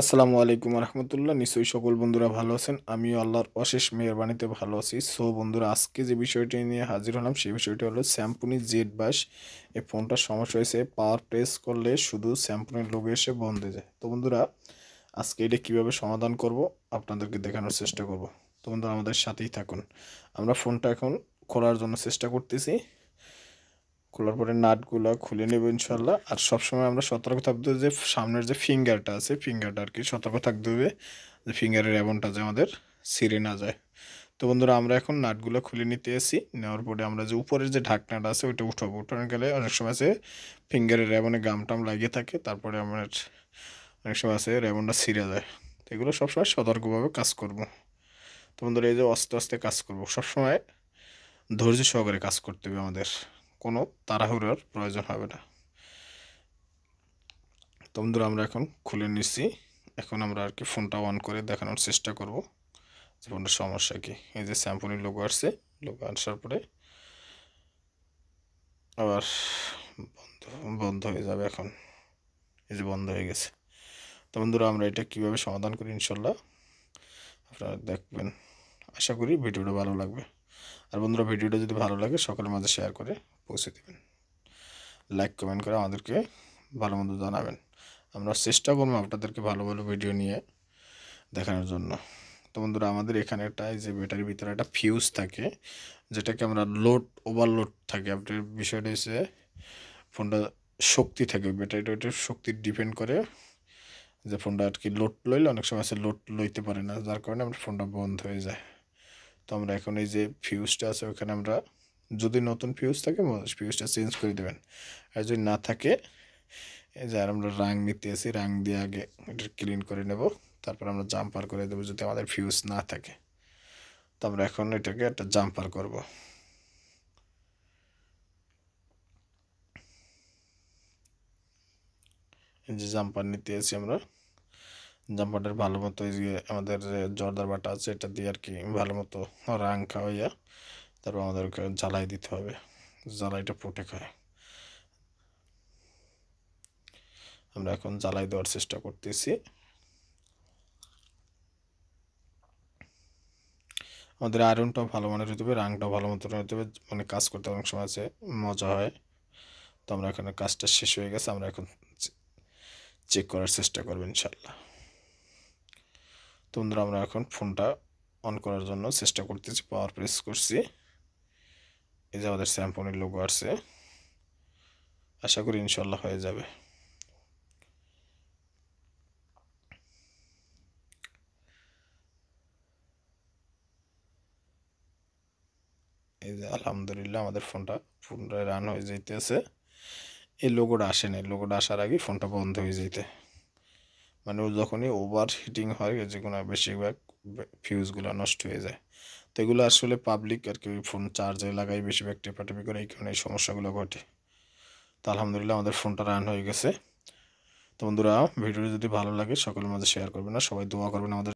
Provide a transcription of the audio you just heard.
আসসালামু আলাইকুম রহমতুল্লাহ। নিশ্চয়ই সকল বন্ধুরা ভালো আছেন, আমিও আল্লাহর অশেষ মেহেরবানিতে ভালো আছি। সো বন্ধুরা, আজকে যে বিষয়টি নিয়ে হাজির হলাম সেই বিষয়টি হলো স্যামসুং জেড 22। এই ফোনটার সমস্যা হয়েছে, পাওয়ার প্রেস করলে শুধু স্যামসুংয়ের লোগো এসে বন্ধ হয়ে যায়। তো বন্ধুরা, আজকে এটা কীভাবে সমাধান করব আপনাদেরকে দেখানোর চেষ্টা করব। তো বন্ধুরা, আমাদের সাথেই থাকুন। আমরা ফোনটা এখন খোলার জন্য চেষ্টা করতেছি। খোলার পরে নাটগুলো খুলে নেব ইনশাল্লাহ। আর সবসময় আমরা সতর্ক থাকতে হবে যে সামনের যে ফিঙ্গারটা আছে, ফিঙ্গারটা আর কি সতর্ক থাকতে হবে যে ফিঙ্গারের এমনটা যে আমাদের ছিঁড়ে না যায়। তো বন্ধুরা, আমরা এখন নাটগুলো খুলে নিতে এসি। নেওয়ার পরে আমরা যে উপরের যে ঢাকনাটা আছে ওইটা উঠাবো। উঠানো গেলে অনেক সময় আছে ফিঙ্গারের রেবনে গাম টাম লাগিয়ে থাকে, তারপরে আমরা অনেক সময় আছে রেবনটা ছিঁড়ে যায়। তো এগুলো সবসময় সতর্কভাবে কাজ করব। তো বন্ধুরা, এই যে আস্তে আস্তে কাজ করব, সবসময় ধৈর্য সহকারে কাজ করতে হবে আমাদের, কোনো তাড়াহুড়োর প্রয়োজন হবে না। তো বন্ধুরা, আমরা এখন খুলে নিচ্ছি। এখন আমরা আর কি ফোনটা অন করে দেখানোর চেষ্টা করব যে ফোনটার সমস্যা কি। এই যে স্যামসুংয়ের লোগো আসছে, লোগো আসার পরে আবার বন্ধ বন্ধ হয়ে যাবে এখন। এই যে বন্ধ হয়ে গেছে। তো বন্ধুরা, আমরা এটা কীভাবে সমাধান করি ইনশাল্লাহ আপনারা দেখবেন। আশা করি ভিডিওটা ভালো লাগবে। আর বন্ধুরা, ভিডিওটা যদি ভালো লাগে সকলের মাঝে শেয়ার করে পৌঁছে দেবেন, লাইক কমেন্ট করে আমাদেরকে ভালো মন্দ জানাবেন। আমরা চেষ্টা করবো আপনাদেরকে ভালো ভালো ভিডিও নিয়ে দেখানোর জন্য। তো বন্ধুরা, আমাদের এখানে একটা এই যে ব্যাটারির ভিতরে একটা ফিউজ থাকে, যেটাকে আমরা লোড ওভারলোড থাকে। আপনার বিষয়টা হচ্ছে ফোনটা শক্তি থাকে, ব্যাটারিটা ওইটার শক্তি ডিপেন্ড করে যে ফোনটা আর কি লোড লইলে অনেক সময় আছে লোড লইতে পারে না, যার কারণে আমার ফোনটা বন্ধ হয়ে যায়। তো আমরা এখন এই যে ফিউজটা আছে ওখানে আমরা, যদি নতুন ফিউজ থাকে ফিউজটা চেঞ্জ করে দেবেন। আর যদি না থাকে, এই যে আর আমরা রাং নিতে আসি, রাং দিয়ে আগে এটা ক্লিন করে নেব, তারপর আমরা জাম্পার করে দেবো যদি আমাদের ফিউজ না থাকে। তো আমরা এখন এটাকে একটা জাম্পার করব। এই যে জাম্পার নিতে আসি আমরা, জাম্পারটার ভালো মতো এই যে আমাদের যে জর্দার বাটা আছে এটা দিয়ে আর কি ভালো মতো রাং খাওয়াইয়া তারপর আমাদেরকে জ্বালাই দিতে হবে, জ্বালাইটা পুটে খায়। আমরা এখন জ্বালাই দেওয়ার চেষ্টা করতেছি। আমাদের আয়রনটাও ভালো মানের হতে হবে, রাংটাও ভালো মতো হতে হবে, মানে কাজ করতে অনেক সময় আছে মজা হয়। তো আমরা এখানে কাজটা শেষ হয়ে গেছে, আমরা এখন চেক করার চেষ্টা করবো ইনশাল্লাহ। তো বন্ধুরা, আমরা এখন ফোনটা অন করার জন্য চেষ্টা করতেছি, পাওয়ার প্রেস করছি। এই যে আমাদের স্যামসংয়ের লোগো আসছে, আশা করি ইনশাল্লাহ হয়ে যাবে। এই যে আলহামদুলিল্লাহ আমাদের ফোনটা পুনরায় রান হয়ে যাইতেছে। এই লোগোটা আসে না, লোগোটা আসার আগে ফোনটা বন্ধ হয়ে যেতে, মানে ও যখনই ওভার হিটিং হয় যে কোনো বেশিরভাগ ফিউজগুলো নষ্ট হয়ে যায়। তো এগুলো আসলে পাবলিক আর কি ফোন চার্জে লাগাই বেশিরভাগ টেপাটেপি করে, এই কারণে এই সমস্যাগুলো ঘটে। তো আলহামদুলিল্লাহ আমাদের ফোনটা রান হয়ে গেছে। তো বন্ধুরা, ভিডিওটি যদি ভালো লাগে সকলের মাঝে শেয়ার করবেন, না সবাই দোয়া করবেন আমাদের।